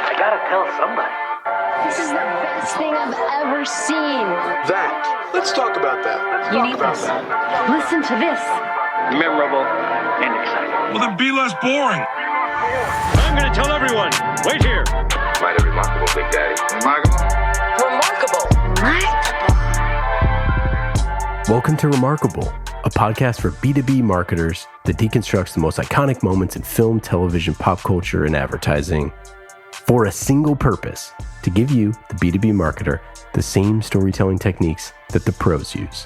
I gotta tell somebody. This is the best thing I've ever seen. That. Let's talk about that. You need this. Listen to this. Memorable and exciting. Well, then be less boring. I'm going to tell everyone. Wait here. Mighty remarkable, Big Daddy. Remarkable? Welcome to Remarkable, a podcast for B2B marketers that deconstructs the most iconic moments in film, television, pop culture, and advertising for a single purpose: to give you, the B2B marketer, the same storytelling techniques that the pros use.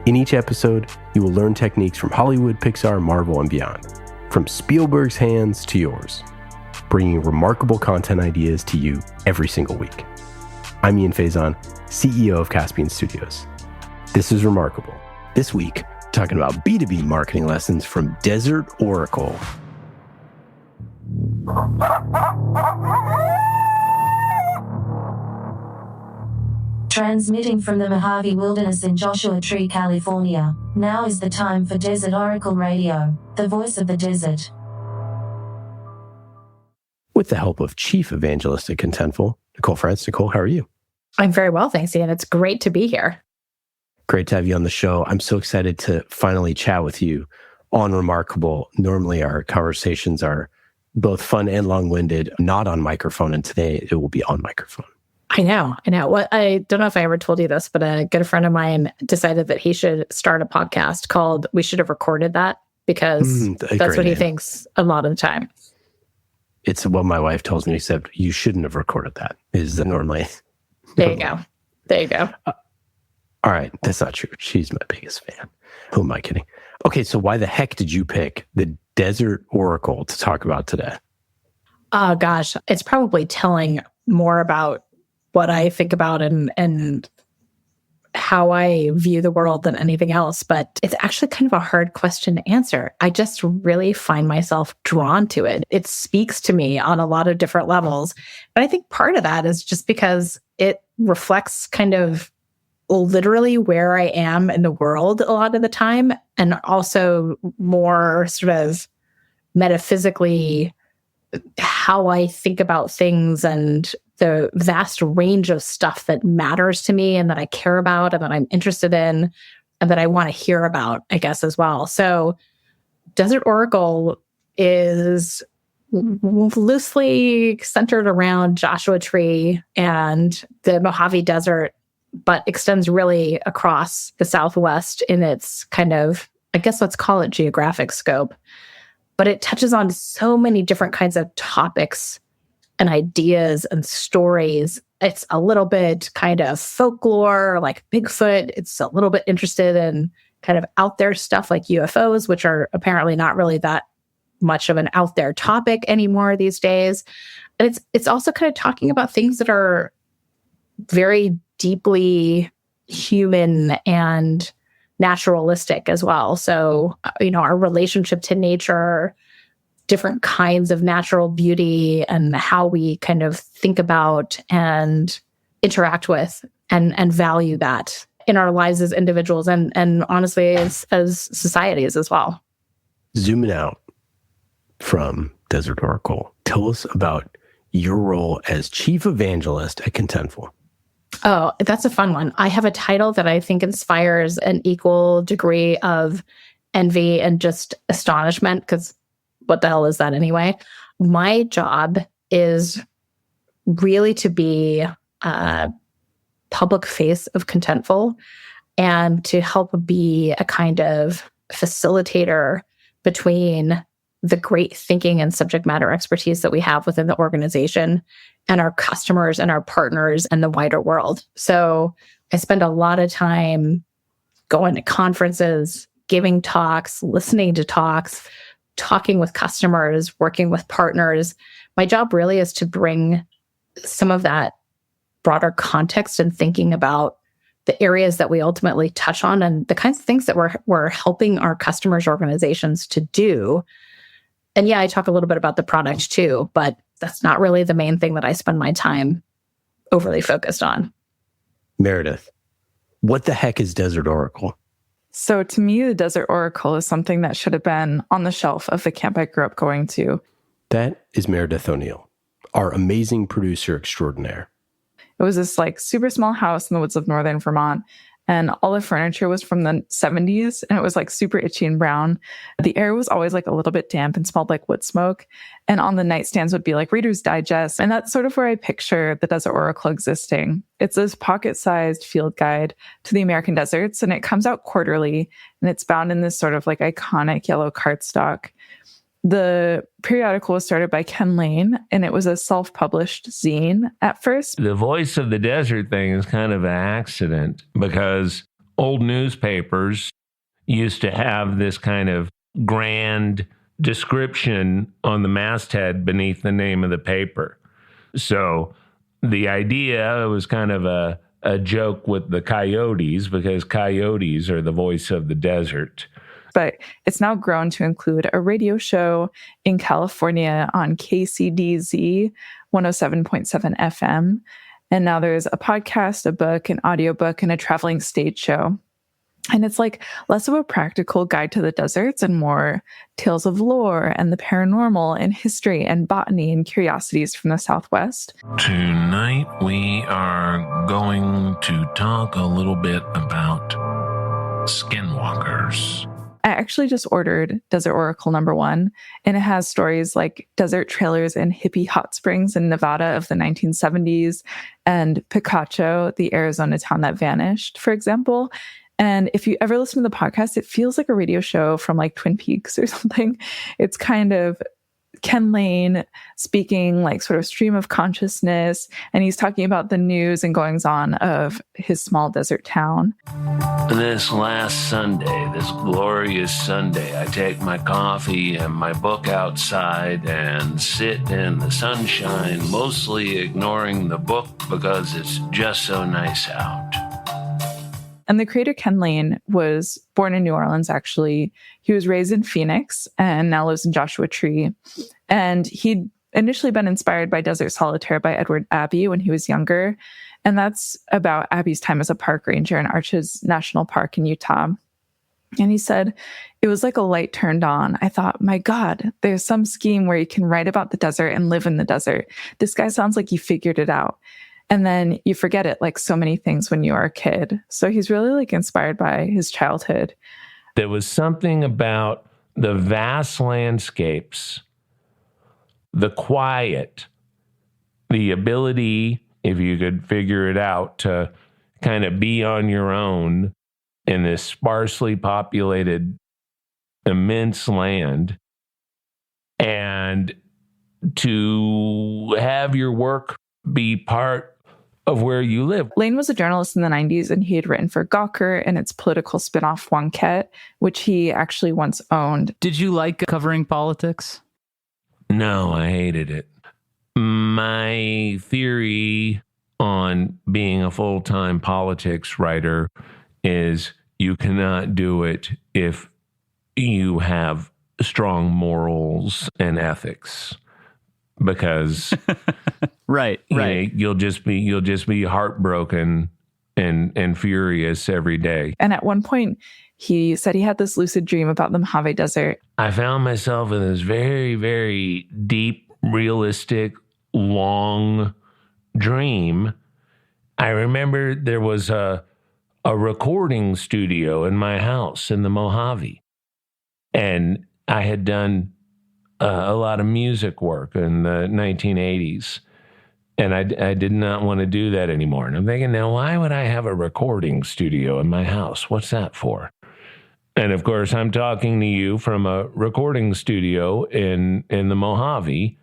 In each episode, you will learn techniques from Hollywood, Pixar, Marvel, and beyond, from Spielberg's hands to yours, bringing remarkable content ideas to you every single week. I'm Ian Faison, CEO of Caspian Studios. This is Remarkable. This week, talking about B2B marketing lessons from Desert Oracle. Transmitting from the Mojave Wilderness in Joshua Tree, California. Now is the time for Desert Oracle Radio, the voice of the desert. With the help of Chief Evangelist at Contentful, Nicole France. Nicole, how are you? I'm very well, thanks, Ian. It's great to be here. Great to have you on the show. I'm so excited to finally chat with you on Remarkable. Normally, our conversations are both fun and long-winded, not on microphone, and today it will be on microphone. I know. Well, I don't know if I ever told you this, but a good friend of mine decided that he should start a podcast called We Should Have Recorded That, because that's what he thinks a lot of the time. It's what my wife tells me, except you shouldn't have recorded that, is normally. There you go. All right, that's not true. She's my biggest fan. Who am I kidding? Okay, so why the heck did you pick the Desert Oracle to talk about today? Oh, gosh. It's probably telling more about what I think about and how I view the world than anything else. But it's actually kind of a hard question to answer. I just really find myself drawn to it. It speaks to me on a lot of different levels. But I think part of that is just because it reflects kind of literally where I am in the world a lot of the time, and also more sort of metaphysically how I think about things and the vast range of stuff that matters to me and that I care about and that I'm interested in and that I want to hear about, I guess, as well. So Desert Oracle is loosely centered around Joshua Tree and the Mojave Desert, but extends really across the Southwest in its kind of, I guess let's call it geographic scope. But it touches on so many different kinds of topics and ideas and stories. It's a little bit kind of folklore, like Bigfoot. It's a little bit interested in kind of out there stuff like UFOs, which are apparently not really that much of an out there topic anymore these days. And it's also kind of talking about things that are very deeply human and naturalistic as well. So, our relationship to nature, different kinds of natural beauty, and how we kind of think about and interact with and value that in our lives as individuals and honestly as societies as well. Zooming out from Desert Oracle, tell us about your role as Chief Evangelist at Contentful. Oh, that's a fun one. I have a title that I think inspires an equal degree of envy and just astonishment, because what the hell is that anyway? My job is really to be a public face of Contentful and to help be a kind of facilitator between the great thinking and subject matter expertise that we have within the organization and our customers and our partners and the wider world. So I spend a lot of time going to conferences, giving talks, listening to talks, talking with customers, working with partners. My job really is to bring some of that broader context and thinking about the areas that we ultimately touch on and the kinds of things that we're helping our customers' organizations to do. And yeah, I talk a little bit about the product too, but that's not really the main thing that I spend my time overly focused on. Meredith, what the heck is Desert Oracle? So to me, the Desert Oracle is something that should have been on the shelf of the camp I grew up going to. That is Meredith O'Neill, our amazing producer extraordinaire. It was this like super small house in the woods of northern Vermont. And all the furniture was from the 70s, and it was like super itchy and brown. The air was always like a little bit damp and smelled like wood smoke. And on the nightstands would be like Reader's Digest. And that's sort of where I picture the Desert Oracle existing. It's this pocket-sized field guide to the American deserts, and it comes out quarterly, and it's bound in this sort of like iconic yellow cardstock. The periodical was started by Ken Layne, and it was a self-published zine at first. The Voice of the Desert thing is kind of an accident because old newspapers used to have this kind of grand description on the masthead beneath the name of the paper. So the idea was kind of a joke with the coyotes because coyotes are the voice of the desert. But it's now grown to include a radio show in California on KCDZ 107.7 FM. And now there's a podcast, a book, an audiobook, and a traveling stage show. And it's like less of a practical guide to the deserts and more tales of lore and the paranormal and history and botany and curiosities from the Southwest. Tonight we are going to talk a little bit about skinwalkers. I actually just ordered Desert Oracle #1, and it has stories like desert trailers in hippie hot springs in Nevada of the 1970s and Picacho, the Arizona town that vanished, for example. And if you ever listen to the podcast, it feels like a radio show from like Twin Peaks or something. It's kind of Ken Layne speaking like sort of stream of consciousness, and he's talking about the news and goings-on of his small desert town. This last Sunday, this glorious Sunday, I take my coffee and my book outside and sit in the sunshine, mostly ignoring the book because it's just so nice out. And the creator, Ken Layne, was born in New Orleans, actually. He was raised in Phoenix and now lives in Joshua Tree. And he'd initially been inspired by Desert Solitaire by Edward Abbey when he was younger. And that's about Abbey's time as a park ranger in Arches National Park in Utah. And he said, it was like a light turned on. I thought, my God, there's some scheme where you can write about the desert and live in the desert. This guy sounds like he figured it out. And then you forget it, like so many things when you are a kid. So he's really like inspired by his childhood. There was something about the vast landscapes, the quiet, the ability, if you could figure it out, to kind of be on your own in this sparsely populated, immense land, and to have your work be part of where you live. Layne was a journalist in the 90s, and he had written for Gawker and its political spinoff Wonkette, which he actually once owned. Did you like covering politics? No, I hated it. My theory on being a full-time politics writer is you cannot do it if you have strong morals and ethics. Because right. You'll just be heartbroken and furious every day. And at one point, he said he had this lucid dream about the Mojave Desert. I found myself in this very, very deep, realistic, long dream. I remember there was a recording studio in my house in the Mojave, and I had done a lot of music work in the 1980s. And I did not want to do that anymore. And I'm thinking, now, why would I have a recording studio in my house? What's that for? And of course, I'm talking to you from a recording studio in the Mojave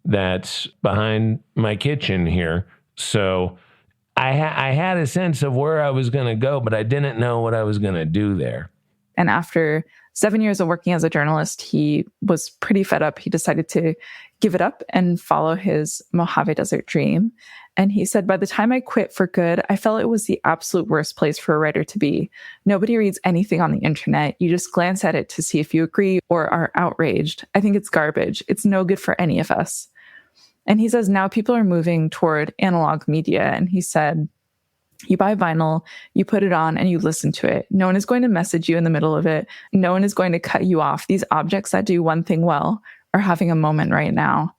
that's behind my kitchen here. So I had a sense of where I was going to go, but I didn't know what I was going to do there. And after 7 years of working as a journalist, he was pretty fed up. He decided to give it up and follow his Mojave Desert dream. And he said, by the time I quit for good, I felt it was the absolute worst place for a writer to be. Nobody reads anything on the internet. You just glance at it to see if you agree or are outraged. I think it's garbage. It's no good for any of us. And he says now people are moving toward analog media. And he said, you buy vinyl, you put it on, and you listen to it. No one is going to message you in the middle of it. No one is going to cut you off. These objects that do one thing well, are having a moment right now.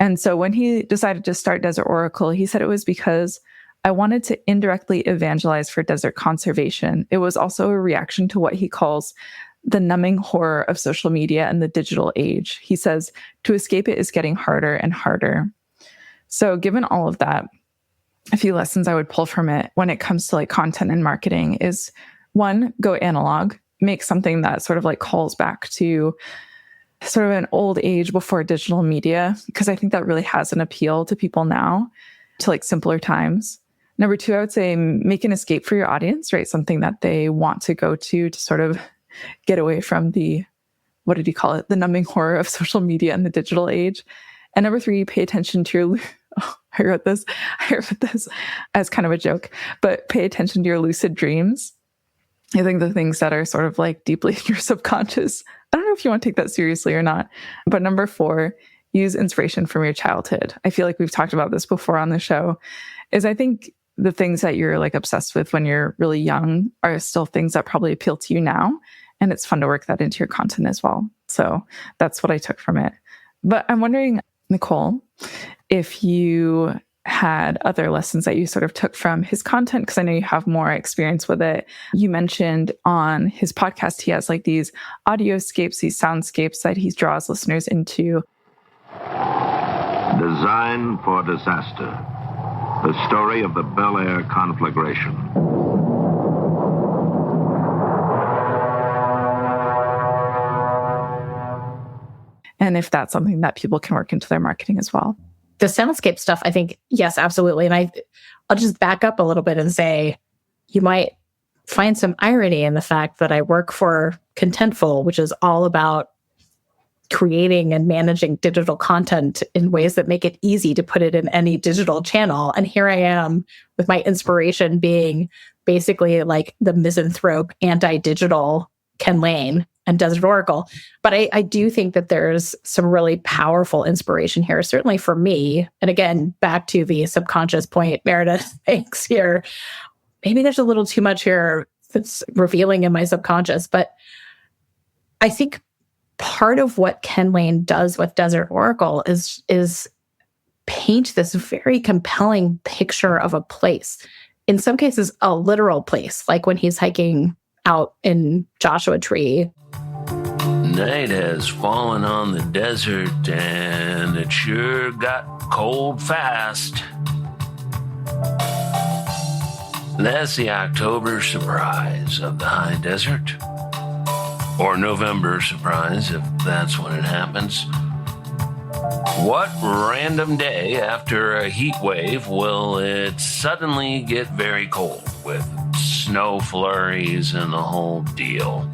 And so when he decided to start Desert Oracle, he said it was because I wanted to indirectly evangelize for desert conservation. It was also a reaction to what he calls the numbing horror of social media and the digital age. He says, to escape it is getting harder and harder. So given all of that, a few lessons I would pull from it when it comes to like content and marketing is, one, go analog, make something that sort of like calls back to sort of an old age before digital media, because I think that really has an appeal to people now, to like simpler times. Number two, I would say make an escape for your audience, right? Something that they want to go to sort of get away from the, what did he call it? The numbing horror of social media and the digital age. And number three, pay attention to your, I wrote this as kind of a joke, but pay attention to your lucid dreams. I think the things that are sort of like deeply in your subconscious, I don't know if you want to take that seriously or not. But number four, use inspiration from your childhood. I feel like we've talked about this before on the show, is I think the things that you're like obsessed with when you're really young are still things that probably appeal to you now. And it's fun to work that into your content as well. So that's what I took from it. But I'm wondering, Nicole, if you had other lessons that you sort of took from his content, because I know you have more experience with it. You mentioned on his podcast, he has like these audioscapes, these soundscapes that he draws listeners into. Design for Disaster, the story of the Bel Air conflagration. And if that's something that people can work into their marketing as well. The soundscape stuff, I think, yes, absolutely. And I'll just back up a little bit and say, you might find some irony in the fact that I work for Contentful, which is all about creating and managing digital content in ways that make it easy to put it in any digital channel. And here I am with my inspiration being basically like the misanthrope, anti-digital Ken Layne and Desert Oracle. But I do think that there's some really powerful inspiration here, certainly for me. And again, back to the subconscious point, Meredith, thanks here. Maybe there's a little too much here that's revealing in my subconscious. But I think part of what Ken Layne does with Desert Oracle is paint this very compelling picture of a place. In some cases, a literal place, like when he's hiking out in Joshua Tree. Night has fallen on the desert and it sure got cold fast. That's the October surprise of the high desert. Or November surprise, if that's when it happens. What random day after a heat wave will it suddenly get very cold with snow flurries and the whole deal?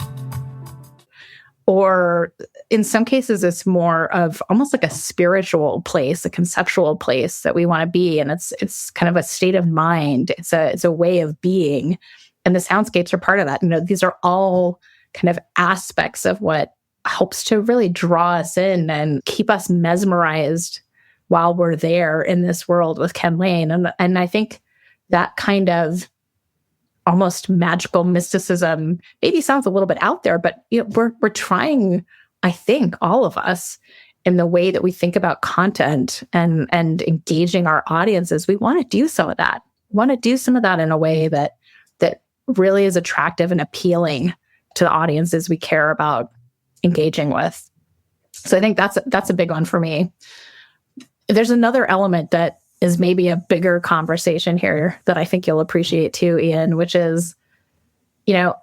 Or in some cases, it's more of almost like a spiritual place, a conceptual place that we want to be. And it's kind of a state of mind. It's a way of being. And the soundscapes are part of that. You know, these are all kind of aspects of what helps to really draw us in and keep us mesmerized while we're there in this world with Ken Layne. And I think that kind of almost magical mysticism maybe sounds a little bit out there, but you know, we're trying, I think, all of us in the way that we think about content and engaging our audiences. We want to do some of that. We want to do some of that in a way that really is attractive and appealing to the audiences we care about engaging with. So I think that's a big one for me. There's another element that is maybe a bigger conversation here that I think you'll appreciate too, Ian, which is, you know,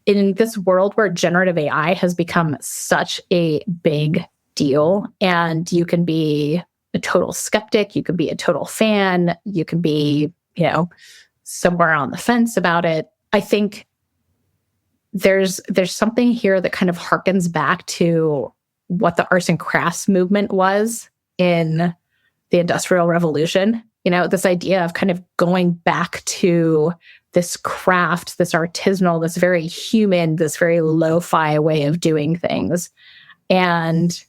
in this world where generative AI has become such a big deal, and you can be a total skeptic, you can be a total fan, you can be, you know, somewhere on the fence about it. I think there's something here that kind of harkens back to what the arts and crafts movement was in the Industrial Revolution. You know, this idea of kind of going back to this craft, this artisanal, this very human, this very lo-fi way of doing things. And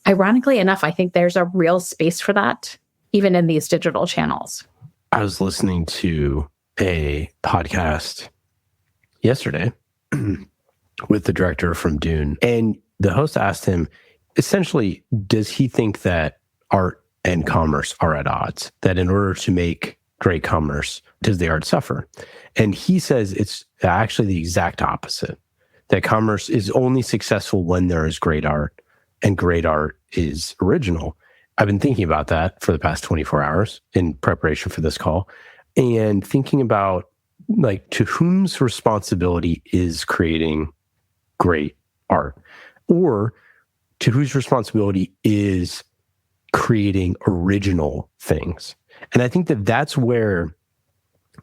ironically enough, I think there's a real space for that, even in these digital channels. I was listening to a podcast yesterday with the director from Dune, and the host asked him, essentially, does he think that art and commerce are at odds? That in order to make great commerce, does the art suffer? And he says it's actually the exact opposite, that commerce is only successful when there is great art, and great art is original. I've been thinking about that for the past 24 hours in preparation for this call, and thinking about, like, to whom's responsibility is creating great art, or to whose responsibility is creating original things. And I think that that's where,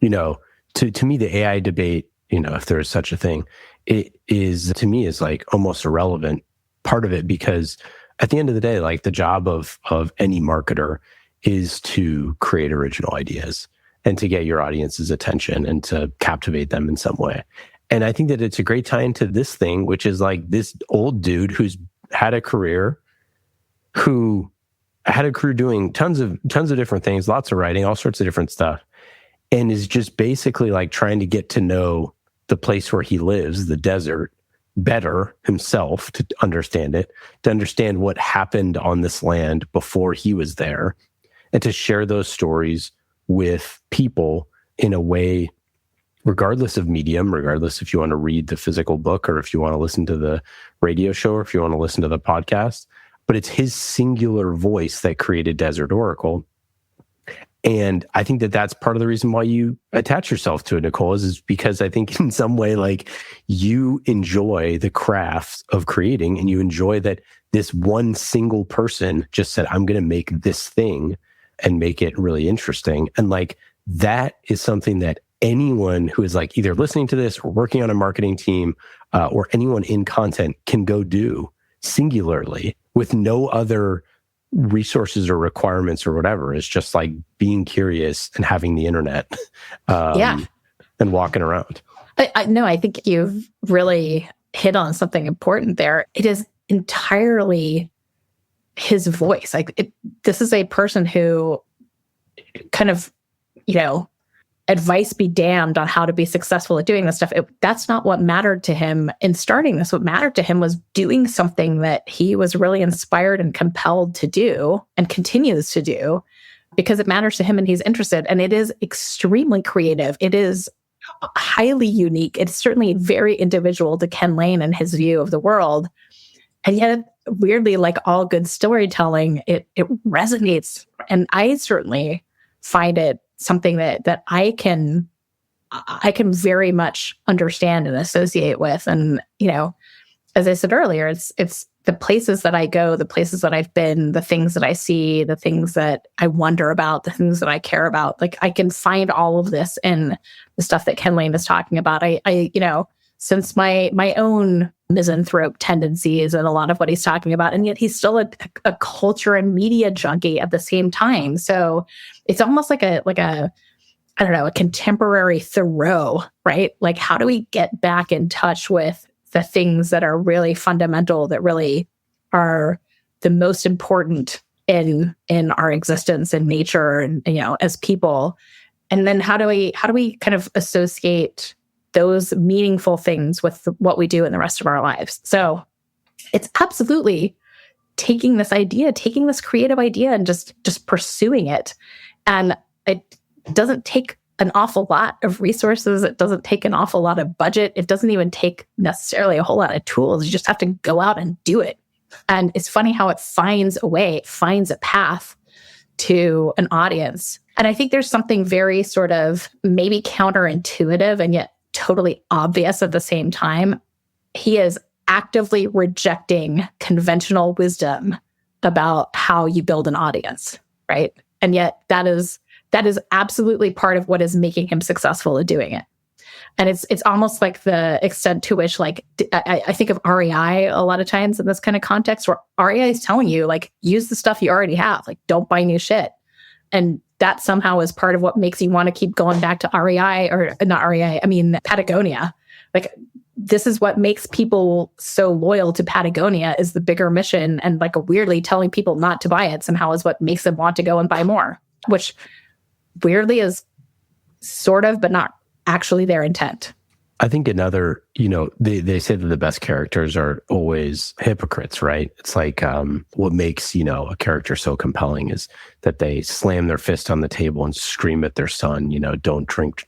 to me, the AI debate, if there is such a thing, it is, to me, is like almost irrelevant part of it, because at the end of the day, like, the job of any marketer is to create original ideas and to get your audience's attention and to captivate them in some way. And I think that it's a great tie into this thing, which is like this old dude who's had a career, doing tons of different things, lots of writing, all sorts of different stuff, and is just basically like trying to get to know the place where he lives, the desert, better himself, to understand it, to understand what happened on this land before he was there, and to share those stories with people in a way, regardless of medium, regardless if you want to read the physical book or if you want to listen to the radio show or if you want to listen to the podcast. But it's his singular voice that created Desert Oracle. And I think that that's part of the reason why you attach yourself to it, Nicole, is because I think in some way, like, you enjoy the craft of creating, and you enjoy that this one single person just said, I'm going to make this thing and make it really interesting. And like, that is something that anyone who is like either listening to this or working on a marketing team or anyone in content can go do singularly with no other resources or requirements or whatever. It's just like being curious and having the internet and walking around. I think you've really hit on something important there. It is entirely his voice. This is a person who kind of, advice be damned on how to be successful at doing this stuff. That's not what mattered to him in starting this. What mattered to him was doing something that he was really inspired and compelled to do and continues to do because it matters to him and he's interested. And it is extremely creative. It is highly unique. It's certainly very individual to Ken Layne and his view of the world. And yet, weirdly, like all good storytelling, it resonates. And I certainly find it something that I can very much understand and associate with. And, as I said earlier, it's the places that I go, the places that I've been, the things that I see, the things that I wonder about, the things that I care about. Like, I can find all of this in the stuff that Ken Layne is talking about. I since my own misanthrope tendencies and a lot of what he's talking about, and yet he's still a culture and media junkie at the same time. So it's almost like a contemporary Thoreau, right? Like, how do we get back in touch with the things that are really fundamental, that really are the most important in our existence and nature and, as people? And then how do we kind of associate those meaningful things with what we do in the rest of our lives? So it's absolutely taking this creative idea and just pursuing it. And it doesn't take an awful lot of resources. It doesn't take an awful lot of budget. It doesn't even take necessarily a whole lot of tools. You just have to go out and do it. And it's funny how it finds a path to an audience. And I think there's something very sort of maybe counterintuitive and yet totally obvious at the same time. He is actively rejecting conventional wisdom about how you build an audience, right? And yet that is absolutely part of what is making him successful at doing it. And it's almost like the extent to which, like, I think of REI a lot of times in this kind of context, where REI is telling you, like, use the stuff you already have, like, don't buy new shit. And that somehow is part of what makes you want to keep going back to REI, or not REI, I mean, Patagonia. Like, this is what makes people so loyal to Patagonia, is the bigger mission, and like weirdly telling people not to buy it somehow is what makes them want to go and buy more, which weirdly is sort of, but not actually their intent. I think another, they say that the best characters are always hypocrites, right? It's like what makes, a character so compelling is that they slam their fist on the table and scream at their son, don't drink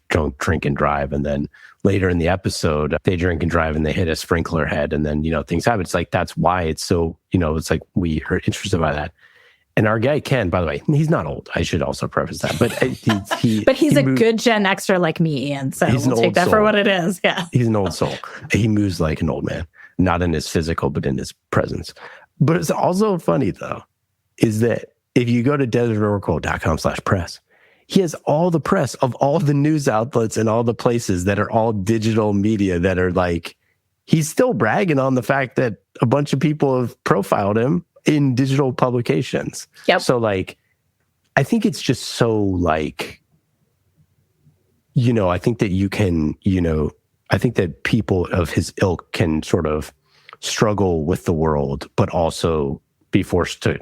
and drive. And then later in the episode, they drink and drive and they hit a sprinkler head and then, things happen. It's like, that's why it's so, it's like we are interested by that. And our guy, Ken, by the way, he's not old. I should also preface that. But he's a good Gen Xer like me, Ian. So we'll take that for what it is. Yeah. He's an old soul. He moves like an old man, not in his physical, but in his presence. But it's also funny, though, is that if you go to desertoracle.com/press, he has all the press of all the news outlets and all the places that are all digital media that are like, he's still bragging on the fact that a bunch of people have profiled him in digital publications. Yep. So like, I think it's just so like, I think that you can, I think that people of his ilk can sort of struggle with the world, but also be forced to,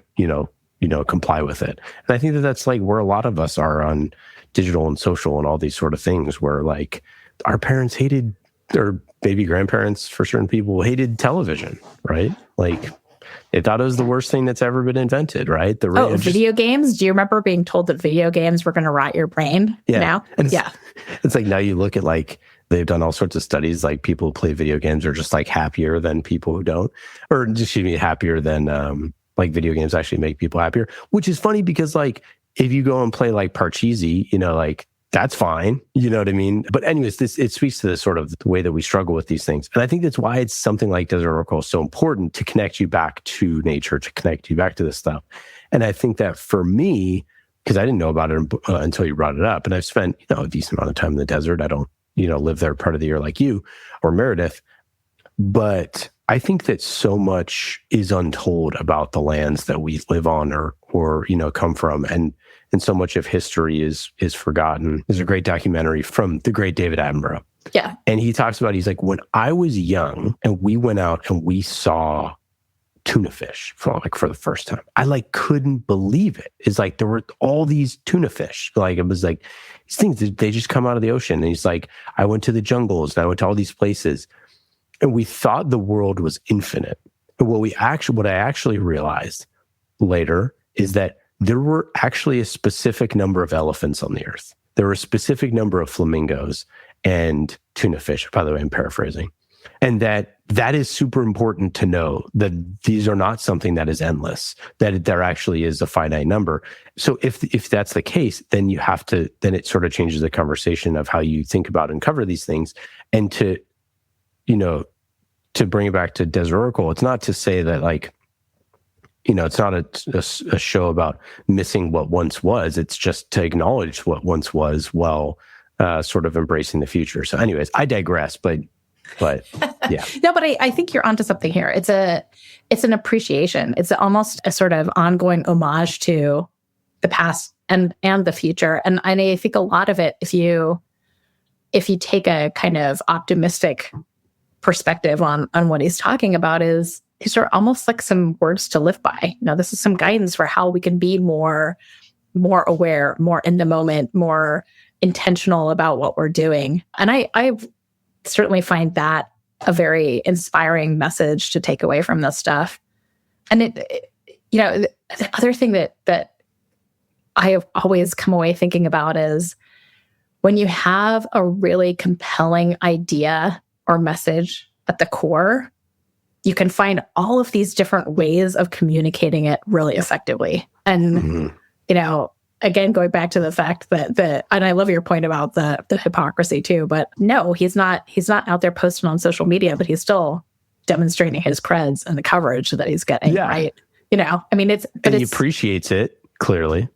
comply with it. And I think that that's like where a lot of us are on digital and social and all these sort of things where like our parents hated, or maybe grandparents for certain people hated television, right? Like, they thought it was the worst thing that's ever been invented, right? Video games? Do you remember being told that video games were going to rot your brain now? It's like now you look at like, they've done all sorts of studies, like people who play video games are just like happier than people who don't, or just happier than like video games actually make people happier, which is funny because like if you go and play like Parcheesi, like that's fine. You know what I mean? But anyways, it speaks to the sort of the way that we struggle with these things. And I think that's why it's something like Desert Oracle is so important to connect you back to nature, to connect you back to this stuff. And I think that for me, because I didn't know about it until you brought it up, and I've spent, a decent amount of time in the desert. I don't, live there part of the year like you or Meredith. But I think that so much is untold about the lands that we live on or come from. And so much of history is forgotten. There's a great documentary from the great David Attenborough. Yeah. And he talks about, he's like, when I was young and we went out and we saw tuna fish for the first time, I like couldn't believe it. It's like there were all these tuna fish. Like it was like these things, they just come out of the ocean. And he's like, I went to the jungles and I went to all these places and we thought the world was infinite. And what I actually realized later is that there were actually a specific number of elephants on the earth. There were a specific number of flamingos and tuna fish, by the way, I'm paraphrasing. And that is super important to know that these are not something that is endless, that there actually is a finite number. So if that's the case, then then it sort of changes the conversation of how you think about and cover these things. And to bring it back to Desert Oracle, it's not to say that like, it's not a show about missing what once was. It's just to acknowledge what once was while sort of embracing the future. So anyways, I digress, but yeah. No, but I think you're onto something here. It's an appreciation. It's almost a sort of ongoing homage to the past and the future. And I think a lot of it, if you take a kind of optimistic perspective on what he's talking about, is these are almost like some words to live by. This is some guidance for how we can be more aware, more in the moment, more intentional about what we're doing. And I certainly find that a very inspiring message to take away from this stuff. And the other thing that I have always come away thinking about is when you have a really compelling idea or message at the core, you can find all of these different ways of communicating it really effectively. And, again, going back to the fact that and I love your point about the hypocrisy too, but no, he's not out there posting on social media, but he's still demonstrating his creds and the coverage that he's getting, right? He appreciates it, clearly.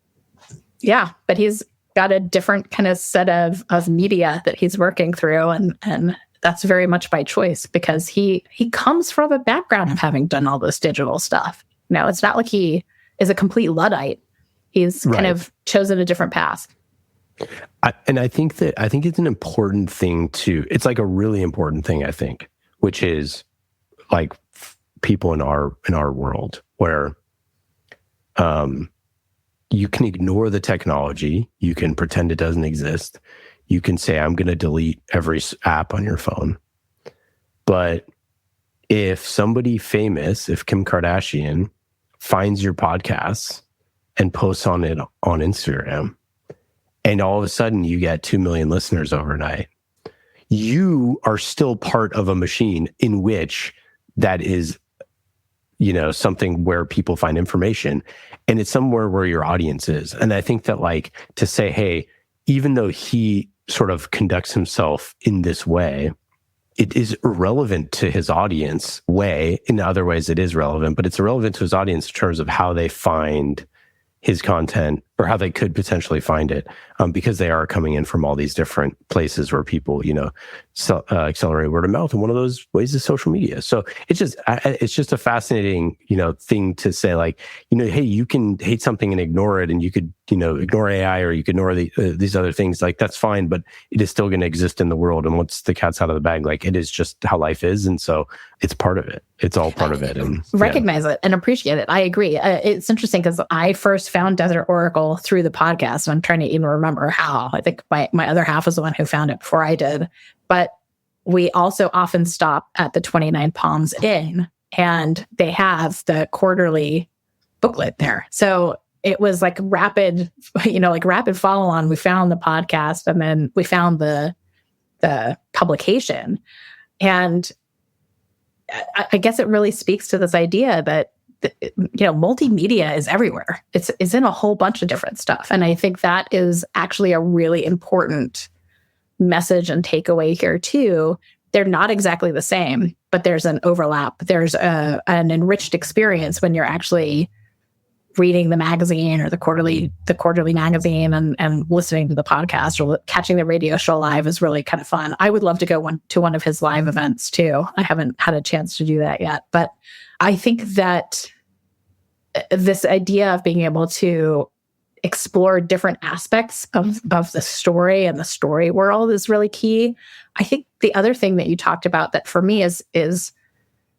Yeah, but he's got a different kind of set of media that he's working through, and that's very much by choice because he comes from a background of having done all this digital stuff. It's not like he is a complete Luddite. He's kind of chosen a different path. I think it's an important thing it's like a really important thing, I think, which is like people in our world where you can ignore the technology, you can pretend it doesn't exist, you can say, I'm going to delete every app on your phone. But if somebody famous, if Kim Kardashian finds your podcasts and posts on it on Instagram, and all of a sudden you get 2 million listeners overnight, you are still part of a machine in which that is, something where people find information, and it's somewhere where your audience is. And I think that, like, to say, hey, even though he sort of conducts himself in this way, it is irrelevant to his audience way. In other ways, it is relevant, but it's irrelevant to his audience in terms of how they find his content or how they could potentially find it, because they are coming in from all these different places where people, accelerate word of mouth. And one of those ways is social media. So it's just a fascinating, thing to say, like, hey, you can hate something and ignore it, and you could, ignore AI, or you could ignore these other things. Like, that's fine, but it is still going to exist in the world. And once the cat's out of the bag, like, it is just how life is. And so it's part of it. It's all part of it. And recognize it and appreciate it. I agree. It's interesting because I first found Desert Oracle through the podcast. I'm trying to even remember how. I think my other half was the one who found it before I did. But we also often stop at the 29 Palms Inn, and they have the quarterly booklet there. So it was like rapid follow on. We found the podcast, and then we found the publication. And I guess it really speaks to this idea that, multimedia is everywhere. It's in a whole bunch of different stuff. And I think that is actually a really important message and takeaway here too. They're not exactly the same, but there's an overlap. There's an enriched experience when you're actually reading the magazine or the quarterly magazine and listening to the podcast, or catching the radio show live is really kind of fun. I would love to go to one of his live events too. I haven't had a chance to do that yet, but I think that this idea of being able to explore different aspects of the story and the story world is really key. I think the other thing that you talked about that for me is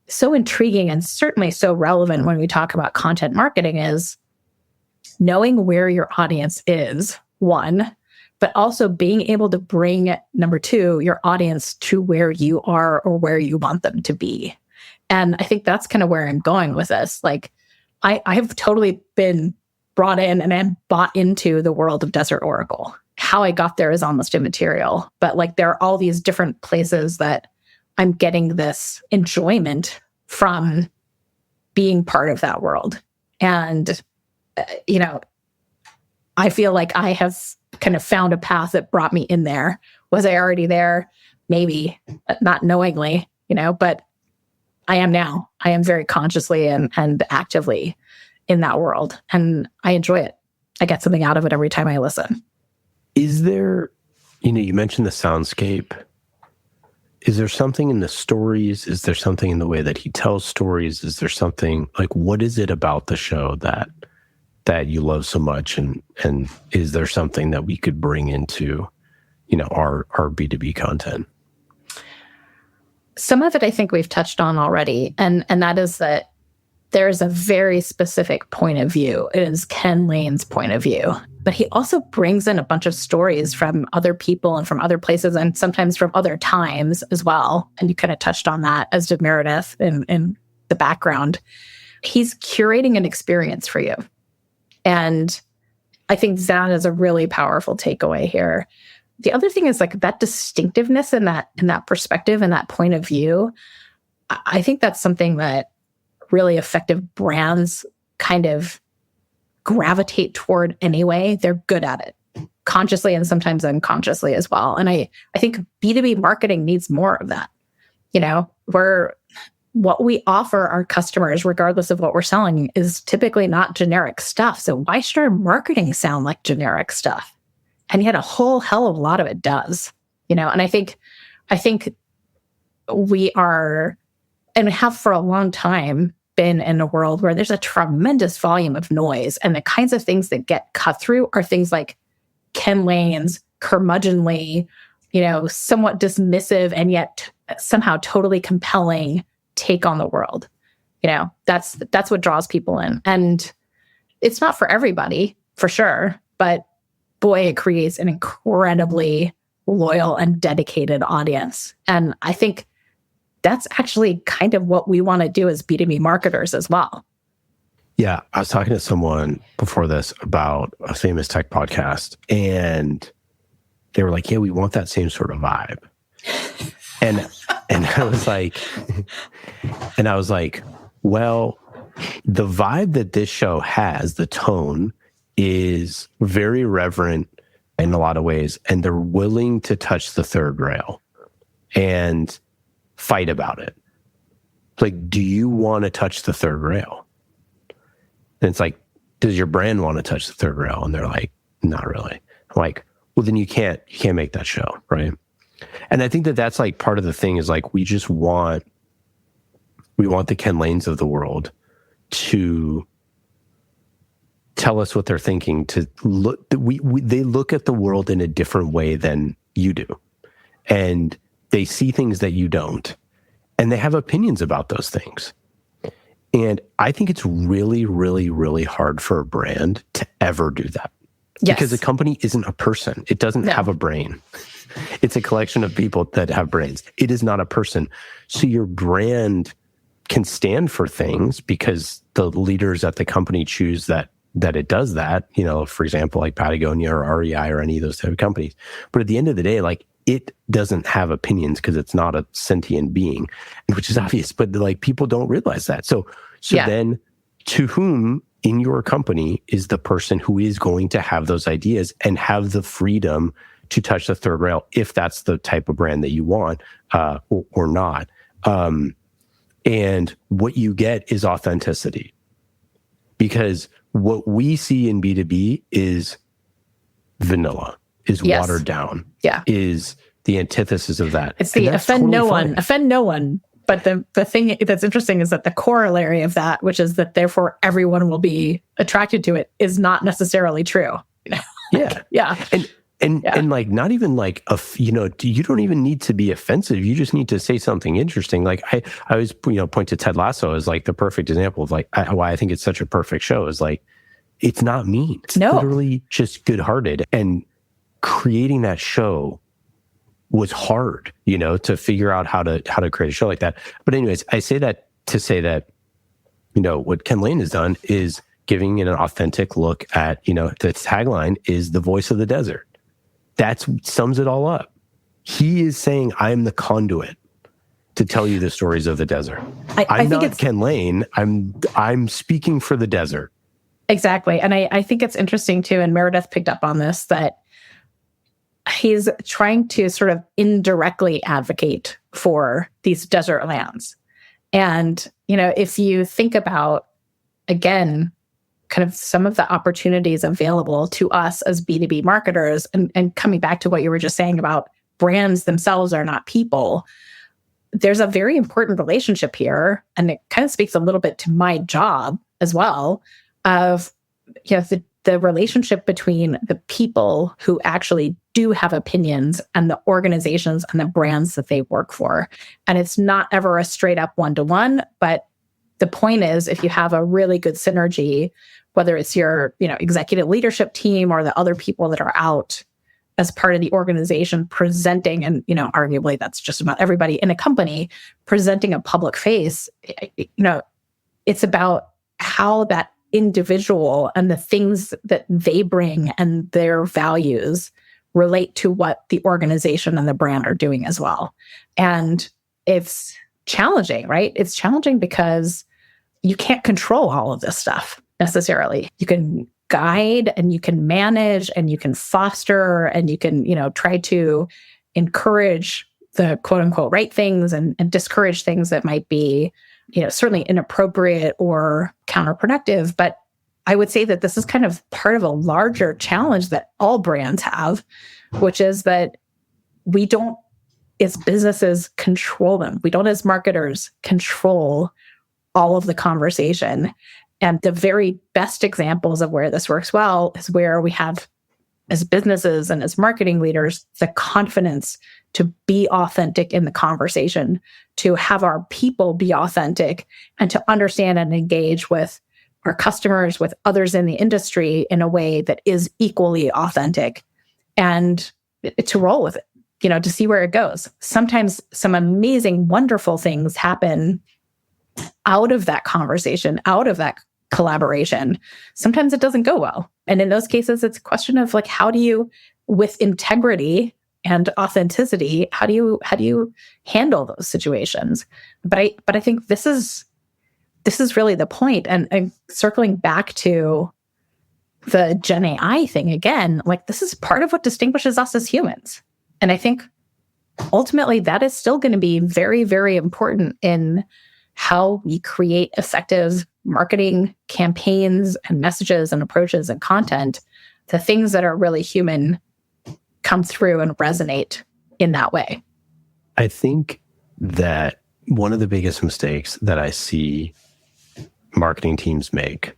so intriguing and certainly so relevant when we talk about content marketing is knowing where your audience is, one, but also being able to bring, number two, your audience to where you are or where you want them to be. And I think that's kind of where I'm going with this. Like, I have totally been brought in and am bought into the world of Desert Oracle. How I got there is almost immaterial, but like there are all these different places that I'm getting this enjoyment from being part of that world. And, I feel like I have kind of found a path that brought me in there. Was I already there? Maybe, not knowingly, but I am now. I am very consciously and actively in that world. And I enjoy it. I get something out of it every time I listen. Is there, you mentioned the soundscape. Is there something in the stories? Is there something in the way that he tells stories? Is there something, like, what is it about the show that you love so much? And is there something that we could bring into, our B2B content? Some of it I think we've touched on already. And that is that there's a very specific point of view. It is Ken Layne's point of view. But he also brings in a bunch of stories from other people and from other places and sometimes from other times as well. And you kind of touched on that, as did Meredith in the background. He's curating an experience for you. And I think that is a really powerful takeaway here. The other thing is like that distinctiveness in that perspective and that point of view. I think that's something that really effective brands kind of gravitate toward anyway. They're good at it, consciously and sometimes unconsciously as well. And I think B2B marketing needs more of that. What we offer our customers, regardless of what we're selling, is typically not generic stuff. So why should our marketing sound like generic stuff? And yet a whole hell of a lot of it does, and I think we are, and have for a long time been in a world where there's a tremendous volume of noise, and the kinds of things that get cut through are things like Ken Layne's curmudgeonly, somewhat dismissive and yet somehow totally compelling take on the world. That's what draws people in. And it's not for everybody, for sure, but boy, it creates an incredibly loyal and dedicated audience. And I think that's actually kind of what we want to do as B2B marketers as well. Yeah, I was talking to someone before this about a famous tech podcast, and they were like, yeah, we want that same sort of vibe. And I was like, well, the vibe that this show has, the tone, is very reverent in a lot of ways, and they're willing to touch the third rail and fight about it. Like, do you want to touch the third rail? And it's like, does your brand want to touch the third rail? And they're like, not really. I'm like, well, then you can't make that show, right? And I think that that's like part of the thing is like, we want the Ken Laynes of the world to tell us what they're thinking, to look, they look at the world in a different way than you do. And they see things that you don't. And they have opinions about those things. And I think it's really, really, really hard for a brand to ever do that. Yes. Because a company isn't a person. It doesn't have a brain. It's a collection of people that have brains. It is not a person. So your brand can stand for things because the leaders at the company choose that it does that, you know, for example, like Patagonia or REI or any of those type of companies. But at the end of the day, like, it doesn't have opinions because it's not a sentient being, which is obvious, but like people don't realize that. So then to whom in your company is the person who is going to have those ideas and have the freedom to touch the third rail, if that's the type of brand that you want or not. And what you get is authenticity. Because what we see in B2B is vanilla, is watered down, is the antithesis of that. It's the offend no one. But the thing that's interesting is that the corollary of that, which is that therefore everyone will be attracted to it, is not necessarily true. And like, not even like, you don't even need to be offensive. You just need to say something interesting. Like I always, point to Ted Lasso as like the perfect example of like why I think it's such a perfect show is like, it's not mean. It's literally just good-hearted. And creating that show was hard, to figure out how to create a show like that. But anyways, I say that to say that, what Ken Layne has done is giving it an authentic look at, the tagline is the voice of the desert. That sums it all up. He is saying, I'm the conduit to tell you the stories of the desert. I'm not Ken Layne. I'm speaking for the desert. Exactly. And I think it's interesting too, and Meredith picked up on this, that he's trying to sort of indirectly advocate for these desert lands. And, if you think about, again, kind of some of the opportunities available to us as B2B marketers, and coming back to what you were just saying about brands themselves are not people, there's a very important relationship here. And it kind of speaks a little bit to my job as well, of the relationship between the people who actually do have opinions and the organizations and the brands that they work for. And it's not ever a straight up one-to-one, but the point is, if you have a really good synergy, whether it's your, executive leadership team or the other people that are out as part of the organization presenting, and, arguably that's just about everybody in a company presenting a public face, it's about how that individual and the things that they bring and their values relate to what the organization and the brand are doing as well. And it's challenging, right? It's challenging because you can't control all of this stuff necessarily. You can guide and you can manage and you can foster and you can, try to encourage the quote unquote right things and discourage things that might be, certainly inappropriate or counterproductive. But I would say that this is kind of part of a larger challenge that all brands have, which is that we don't, as businesses, control them. We don't, as marketers, control all of the conversation. And the very best examples of where this works well is where we have, as businesses and as marketing leaders, the confidence to be authentic in the conversation, to have our people be authentic, and to understand and engage with our customers, with others in the industry in a way that is equally authentic, and to roll with it. to see where it goes. Sometimes some amazing, wonderful things happen out of that conversation, out of that collaboration. Sometimes it doesn't go well. And in those cases, it's a question of like, how do you, with integrity and authenticity, how do you handle those situations? But I think this is really the point. And circling back to the Gen AI thing again, like this is part of what distinguishes us as humans. And I think ultimately that is still going to be very, very important in how we create effective marketing campaigns and messages and approaches and content. The things that are really human come through and resonate in that way. I think that one of the biggest mistakes that I see marketing teams make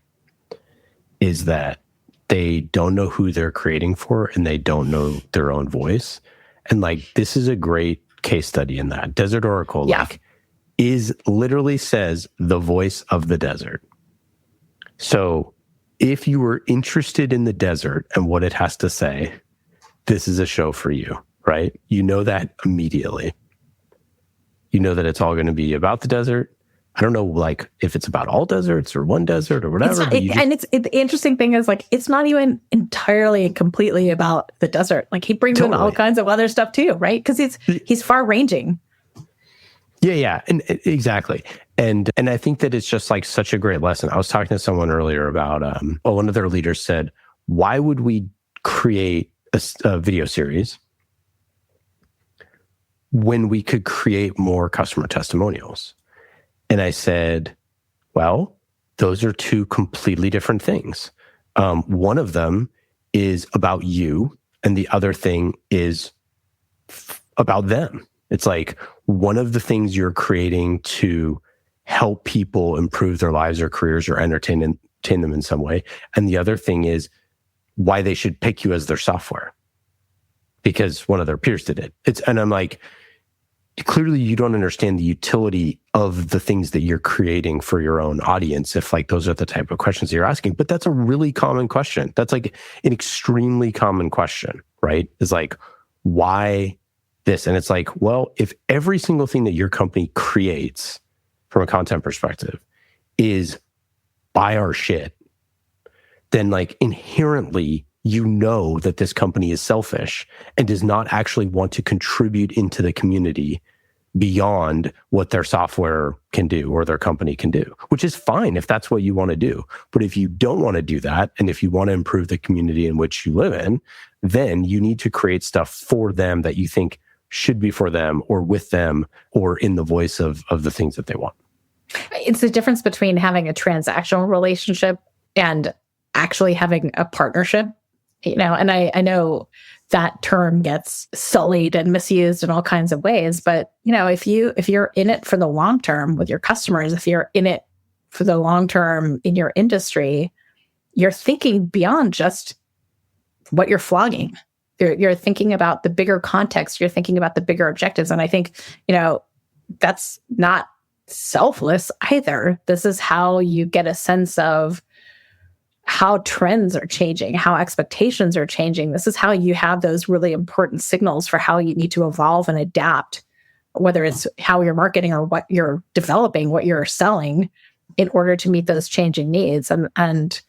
is that they don't know who they're creating for and they don't know their own voice. And like, this is a great case study in that. Desert Oracle, like, is literally says the voice of the desert. So if you were interested in the desert and what it has to say, this is a show for you, right? You know that immediately. You know that it's all going to be about the desert. I don't know, like, if it's about all deserts or one desert or whatever. The interesting thing is, like, it's not even entirely and completely about the desert. Like, he brings in all kinds of other stuff too, right? Because he's far ranging. Yeah, and exactly. And I think that it's just like such a great lesson. I was talking to someone earlier about, one of their leaders said, why would we create a video series when we could create more customer testimonials? And I said, well, those are two completely different things. One of them is about you, and the other thing is about them. It's like one of the things you're creating to help people improve their lives or careers or entertain them in some way. And the other thing is why they should pick you as their software because one of their peers did it. And I'm like, clearly you don't understand the utility of the things that you're creating for your own audience if like those are the type of questions you're asking. But that's a really common question. That's like an extremely common question, right? Is like, why this? And it's like, well, if every single thing that your company creates from a content perspective is buy our shit, then like inherently you know that this company is selfish and does not actually want to contribute into the community beyond what their software can do or their company can do, which is fine if that's what you want to do. But if you don't want to do that, and if you want to improve the community in which you live in, then you need to create stuff for them that you think should be for them or with them or in the voice of the things that they want. It's the difference between having a transactional relationship and actually having a partnership. And I know that term gets sullied and misused in all kinds of ways, but if you're in it for the long term with your customers, if you're in it for the long term in your industry, you're thinking beyond just what you're flogging. You're thinking about the bigger context. You're thinking about the bigger objectives. And I think, that's not selfless either. This is how you get a sense of how trends are changing, how expectations are changing. This is how you have those really important signals for how you need to evolve and adapt, whether it's how you're marketing or what you're developing, what you're selling in order to meet those changing needs. And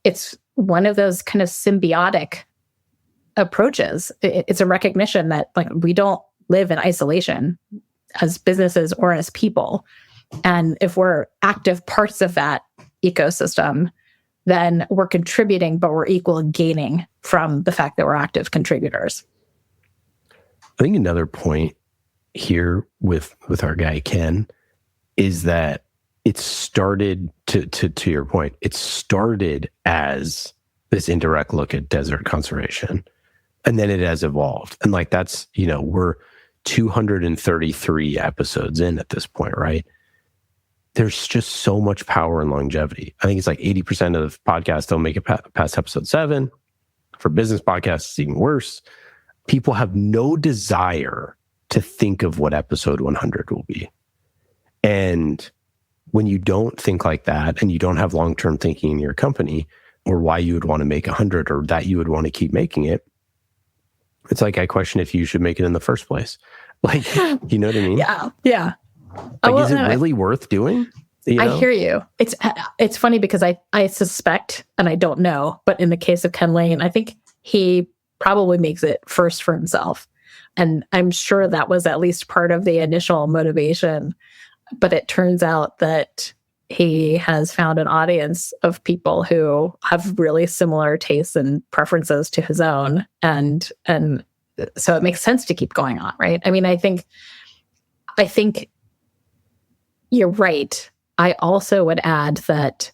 it's one of those kind of symbiotic approaches. It's a recognition that like we don't live in isolation as businesses or as people. And if we're active parts of that ecosystem, then we're contributing, but we're equal gaining from the fact that we're active contributors. I think another point here with our guy Ken is that it started to your point. It started as this indirect look at desert conservation, and then it has evolved. And like that's we're 233 episodes in at this point, right? There's just so much power and longevity. I think it's like 80% of podcasts don't make it past episode 7. For business podcasts, it's even worse. People have no desire to think of what episode 100 will be. And when you don't think like that and you don't have long-term thinking in your company or why you would want to make 100 or that you would want to keep making it, It's like I question if you should make it in the first place. Like, you know what I mean? Yeah. Like, is it really worth doing? You know? I hear you. It's funny because I suspect, and I don't know, but in the case of Ken Layne, I think he probably makes it first for himself. And I'm sure that was at least part of the initial motivation. But it turns out that he has found an audience of people who have really similar tastes and preferences to his own. And so it makes sense to keep going on, right? I mean, I think you're right. I also would add that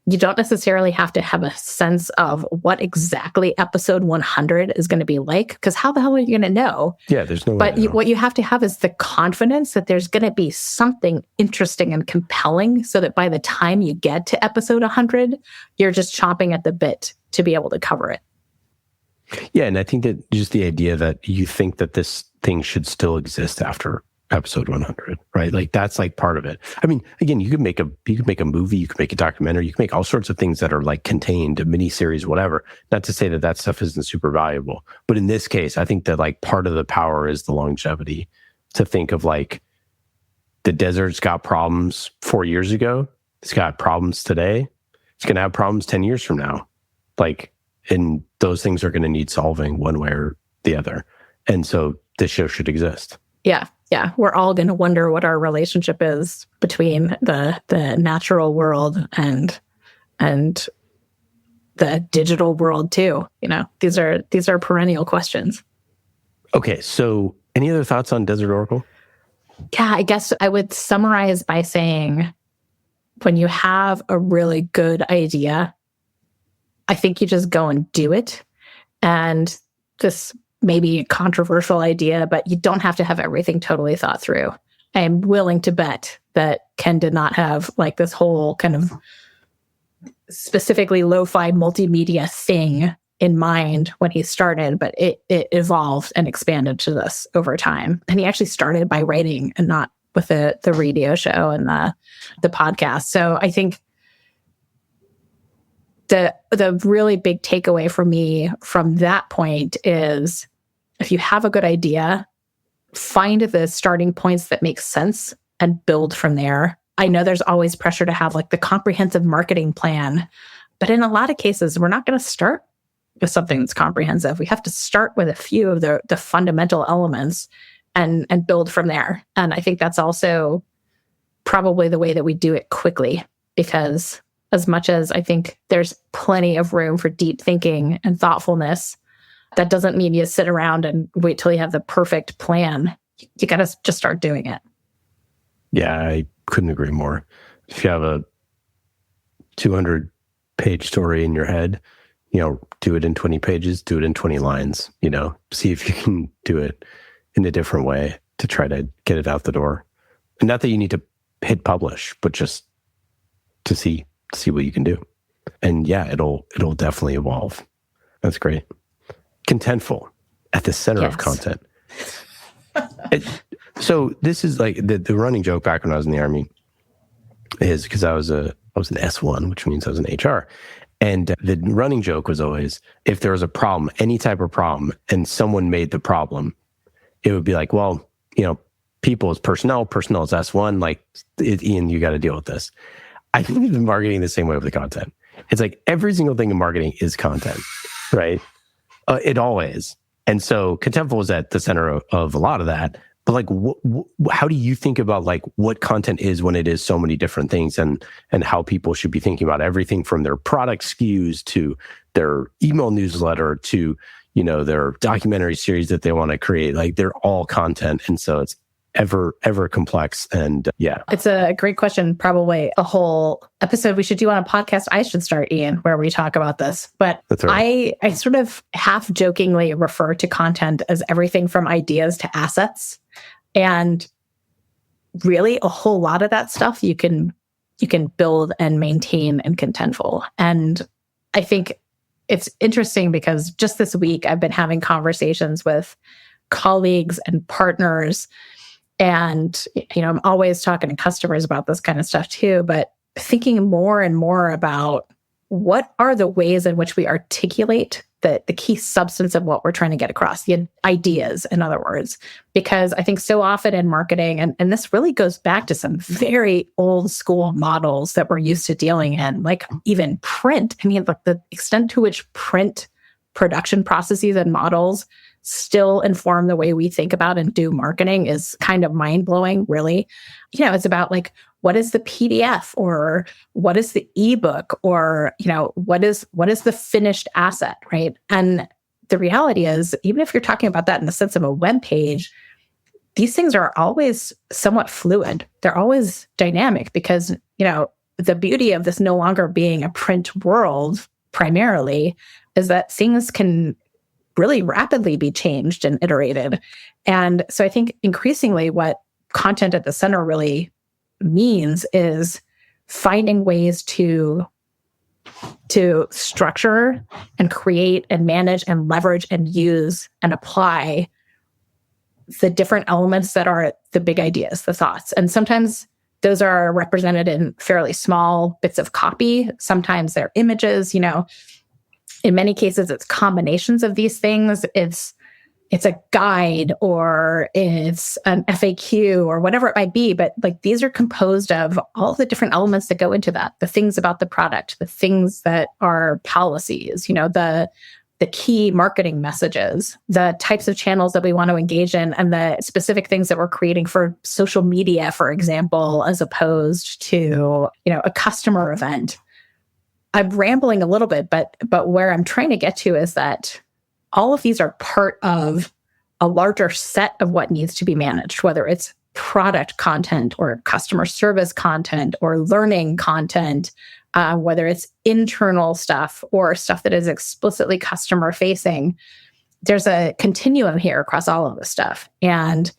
you don't necessarily have to have a sense of what exactly episode 100 is going to be like, because how the hell are you going to know? Yeah, there's no way. But what you have to have is the confidence that there's going to be something interesting and compelling so that by the time you get to episode 100, you're just chomping at the bit to be able to cover it. Yeah, and I think that just the idea that you think that this thing should still exist after episode 100, right? Like that's like part of it. I mean, again, you could make a movie, you could make a documentary, you can make all sorts of things that are like contained, a miniseries, whatever. Not to say that that stuff isn't super valuable, but in this case, I think that like part of the power is the longevity. To think of like the desert's got problems 4 years ago, it's got problems today, it's going to have problems 10 years from now. Like, and those things are going to need solving one way or the other. And so this show should exist. Yeah, we're all going to wonder what our relationship is between the natural world and the digital world too. You know, these are perennial questions. Okay, so any other thoughts on Desert Oracle? Yeah, I guess I would summarize by saying when you have a really good idea, I think you just go and do it. And this maybe a controversial idea, but you don't have to have everything totally thought through. I am willing to bet that Ken did not have like this whole kind of specifically lo-fi multimedia thing in mind when he started, but it evolved and expanded to this over time. And he actually started by writing and not with the radio show and the podcast. So I think the really big takeaway for me from that point is if you have a good idea, find the starting points that make sense and build from there. I know there's always pressure to have like the comprehensive marketing plan, but in a lot of cases, we're not going to start with something that's comprehensive. We have to start with a few of the fundamental elements and build from there. And I think that's also probably the way that we do it quickly, because as much as I think there's plenty of room for deep thinking and thoughtfulness, that doesn't mean you sit around and wait till you have the perfect plan. You got to just start doing it. Yeah, I couldn't agree more. If you have a 200-page story in your head, do it in 20 pages, do it in 20 lines, see if you can do it in a different way to try to get it out the door. And not that you need to hit publish, but just to see what you can do. And yeah, it'll definitely evolve. That's great. Contentful, at the center of content. So this is like the running joke back when I was in the Army is because I was an S1, which means I was in HR. And the running joke was always, if there was a problem, any type of problem, and someone made the problem, it would be like, well, people is personnel is S1, like, Ian, you got to deal with this. I think in marketing the same way with the content. It's like every single thing in marketing is content, right? It always. And so Contentful is at the center of a lot of that. But like, how do you think about like what content is when it is so many different things, and how people should be thinking about everything from their product SKUs to their email newsletter to, their documentary series that they want to create? Like they're all content. And so it's ever complex. And yeah, it's a great question. Probably a whole episode we should do on a podcast. I should start, Ian, where we talk about this. But right. I sort of half jokingly refer to content as everything from ideas to assets. And really a whole lot of that stuff you can build and maintain in Contentful. And I think it's interesting because just this week I've been having conversations with colleagues and partners. And, I'm always talking to customers about this kind of stuff too, but thinking more and more about what are the ways in which we articulate the key substance of what we're trying to get across, the ideas, in other words? Because I think so often in marketing, and this really goes back to some very old school models that we're used to dealing in, like even print. I mean, like the extent to which print production processes and models still inform the way we think about and do marketing is kind of mind-blowing, really. You know, it's about like, what is the PDF, or what is the ebook, or, you know, what is the finished asset, right? And the reality is, even if you're talking about that in the sense of a web page, these things are always somewhat fluid. They're always dynamic because, you know, the beauty of this no longer being a print world primarily is that things can really rapidly be changed and iterated. And so I think increasingly what content at the center really means is finding ways to structure and create and manage and leverage and use and apply the different elements that are the big ideas, the thoughts. And sometimes those are represented in fairly small bits of copy. Sometimes they're images, you know. In many cases, it's combinations of these things. It's a guide, or it's an FAQ, or whatever it might be. But like, these are composed of all the different elements that go into that, the things about the product, the things that are policies, you know, the key marketing messages, the types of channels that we want to engage in, and the specific things that we're creating for social media, for example, as opposed to, you know, a customer event. I'm rambling a little bit, but where I'm trying to get to is that all of these are part of a larger set of what needs to be managed, whether it's product content or customer service content or learning content, whether it's internal stuff or stuff that is explicitly customer facing. There's a continuum here across all of this stuff. And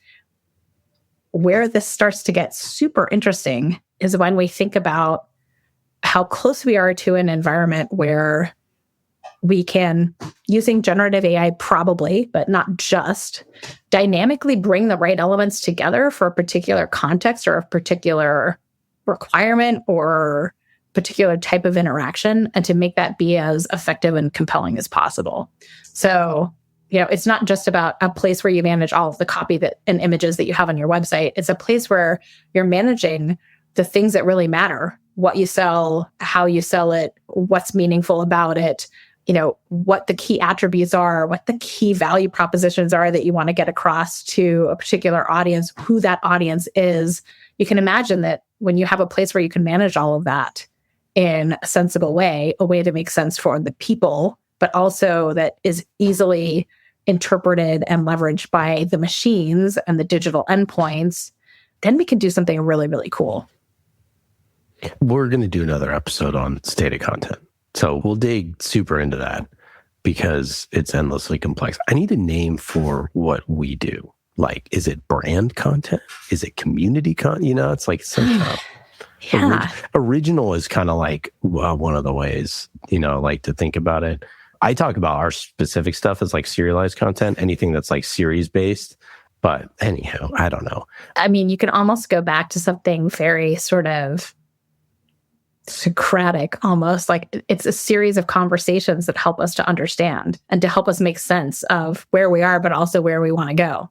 where this starts to get super interesting is when we think about how close we are to an environment where we can, using generative AI probably, but not just, dynamically bring the right elements together for a particular context or a particular requirement or particular type of interaction, and to make that be as effective and compelling as possible. So, you know, it's not just about a place where you manage all of the copy and images that you have on your website. It's a place where you're managing the things that really matter: what you sell, how you sell it, what's meaningful about it, you know, what the key attributes are, what the key value propositions are that you want to get across to a particular audience, who that audience is. You can imagine that when you have a place where you can manage all of that in a sensible way, a way to make sense for the people, but also that is easily interpreted and leveraged by the machines and the digital endpoints, then we can do something really, really cool. We're going to do another episode on state of content. So we'll dig super into that because it's endlessly complex. I need a name for what we do. Like, is it brand content? Is it community content? You know, it's like sometimes original is kind of like one of the ways, you know, like to think about it. I talk about our specific stuff as like serialized content, anything that's like series based. But anyhow, I don't know. I mean, you can almost go back to something very sort of Socratic, almost like it's a series of conversations that help us to understand and to help us make sense of where we are, but also where we want to go.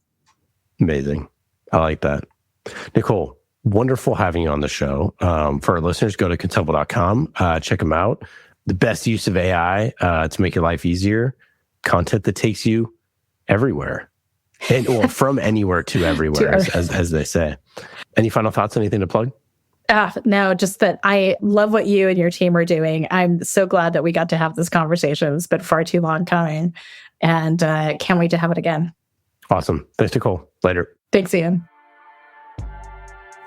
Amazing. I like that. Nicole, wonderful having you on the show. For our listeners, go to Contentful.com, check them out. The best use of AI to make your life easier. Content that takes you everywhere. Or from anywhere to everywhere, as they say. Any final thoughts? Anything to plug? No, just that I love what you and your team are doing. I'm so glad that we got to have this conversation. It's been far too long coming, and can't wait to have it again. Awesome. Thanks, Nicole. Later. Thanks, Ian.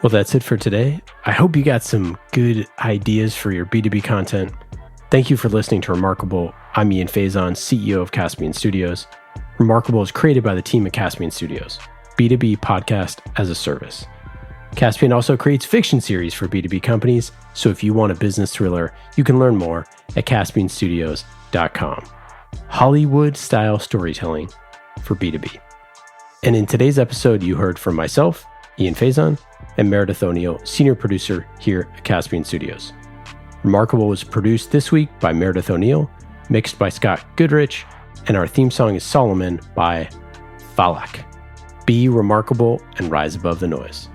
Well, that's it for today. I hope you got some good ideas for your B2B content. Thank you for listening to Remarkable. I'm Ian Faison, CEO of Caspian Studios. Remarkable is created by the team at Caspian Studios, B2B podcast as a service. Caspian also creates fiction series for B2B companies, so if you want a business thriller, you can learn more at caspianstudios.com. Hollywood-style storytelling for B2B. And in today's episode, you heard from myself, Ian Faison, and Meredith O'Neill, senior producer here at Caspian Studios. Remarkable was produced this week by Meredith O'Neill, mixed by Scott Goodrich, and our theme song is Solomon by Falak. Be remarkable and rise above the noise.